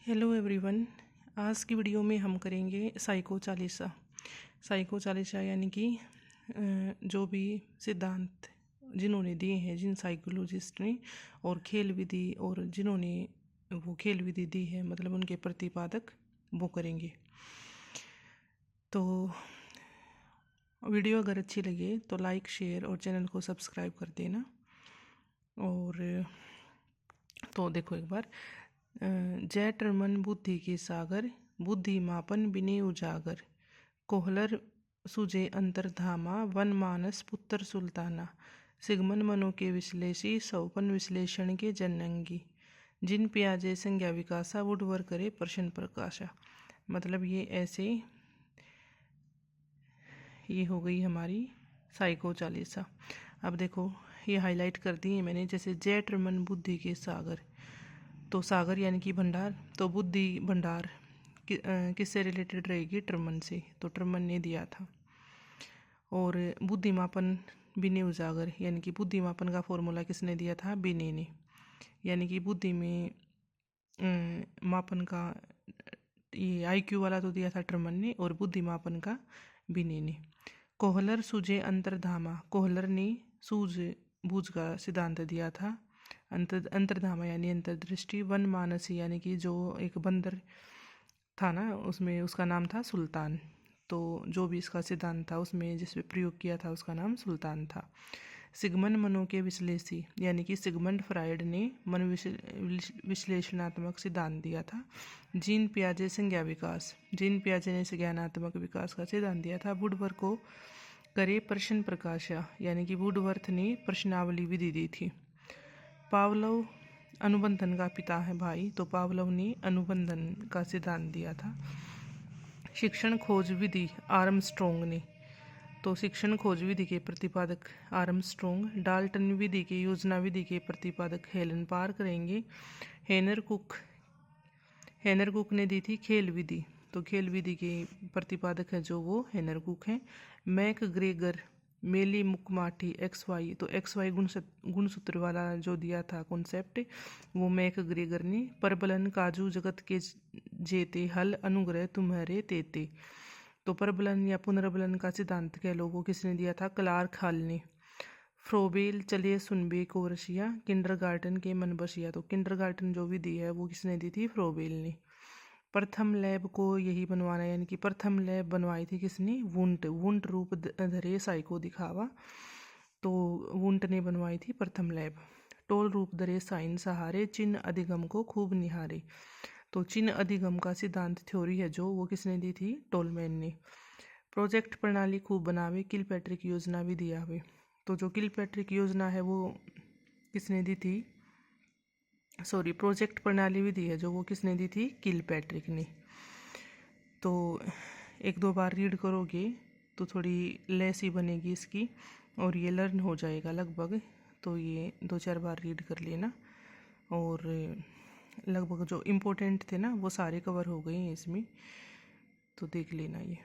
Hello everyone. आज की video में हम करेंगे साइको चालीसा यानी कि जो भी सिद्धांत जिन्होंने दिए हैं, जिन साइकोलॉजिस्ट ने, और खेल विधि, और जिन्होंने वो खेल विधि दी है, मतलब उनके प्रतिपादक, वो करेंगे। तो वीडियो अगर अच्छी लगे तो लाइक, शेयर और चैनल को सब्सक्राइब कर देना। और तो देखो एक बार, जय टर्मन बुद्धि के सागर, बुद्धि मापन बिने उजागर, कोहलर सुजे अंतर्धामा, वन मानस पुत्र सुल्ताना, सिगमन मनो के विश्लेषी, सौपन विश्लेषण के जनंगी, जिन प्याजे संज्ञा विकासा, वुडवर करे प्रश्न प्रकाशा। मतलब ये ऐसे, ये हो गई हमारी साइको चालीसा। अब देखो ये हाईलाइट कर दी है मैंने, जैसे जय टर्मन बुद्धि के सागर, तो सागर यानी कि भंडार, तो बुद्धि भंडार किससे रिलेटेड रहेगी? टर्मन से, तो टर्मन ने दिया था। और बुद्धिमापन बिने उजागर, यानी कि बुद्धिमापन का फॉर्मूला किसने दिया था? बिने ने। यानी कि बुद्धि में मापन का ये IQ वाला तो दिया था टर्मन ने, और बुद्धिमापन का बिने ने। कोहलर सूझे अंतर्धामा, कोहलर ने सूझ बूझ का सिद्धांत दिया था। अंतर्धामा यानी अंतर्दृष्टि। वन मानसी यानी कि जो एक बंदर था ना, उसमें उसका नाम था सुल्तान, तो जो भी इसका सिद्धांत था उसमें जिसमें प्रयोग किया था उसका नाम सुल्तान था। सिगमंड मनो के विश्लेषी, यानी कि सिगमंड फ्रायड ने मन विश्लेषणात्मक सिद्धांत दिया था। जीन पियाजे संज्ञा विकास, जीन पियाजे ने संज्ञानात्मक विकास का सिद्धांत दिया था। वुडवर्थ को करे प्रश्न प्रकाशा, यानी कि वुडवर्थ ने प्रश्नावली विधि दी थी। पावलोव अनुबंधन का पिता है भाई, तो पावलोव ने अनुबंधन का सिद्धांत दिया था। शिक्षण खोज विधि आर्मस्ट्रोंग ने, तो शिक्षण खोज विधि के प्रतिपादक आर्मस्ट्रोंग। डाल्टन विधि के योजना विधि के प्रतिपादक हेलन पार करेंगे। हेनर कुक ने दी थी खेल विधि, तो खेल विधि के प्रतिपादक है जो वो हेनर कुक हैं। मैक ग्रेगर मेली मुकमाठी XY, तो XY गुणसूत्र वाला जो दिया था कॉन्सेप्ट, वो मैक ग्रेगर ने। परबलन काजू जगत के जेते, हल अनुग्रह तुम्हारे तेते, तो परबलन या पुनर्बलन का सिद्धांत कह लो, वो किसने दिया था? क्लार्क हल ने। फ्रोबेल चले सुनबे को रशिया, किंडरगार्टन के मन बसिया, तो किंडरगार्टन जो विधि है वो किसने दी थी? फ्रोबेल ने। प्रथम लैब को यही बनवाना, यानी कि प्रथम लैब बनवाई थी किसने? वुंट रूप धरे साइको दिखावा, तो वुंट ने बनवाई थी प्रथम लैब। टोल रूप धरे साइन सहारे, चिन्ह अधिगम को खूब निहारे, तो चिन्ह अधिगम का सिद्धांत थ्योरी है जो वो किसने दी थी? टोलमैन ने। प्रोजेक्ट प्रणाली खूब बनावे, किलपैट्रिक योजना भी दिया हुए, तो जो किलपैट्रिक योजना है वो किसने दी थी? प्रोजेक्ट प्रणाली विधि है जो वो किसने दी थी? किलपैट्रिक ने। तो एक दो बार रीड करोगे तो थोड़ी लेस ही बनेगी इसकी, और ये लर्न हो जाएगा लगभग, तो ये 2-4 बार रीड कर लेना। और लगभग जो इम्पोर्टेंट थे ना वो सारे कवर हो गए हैं इसमें, तो देख लेना ये।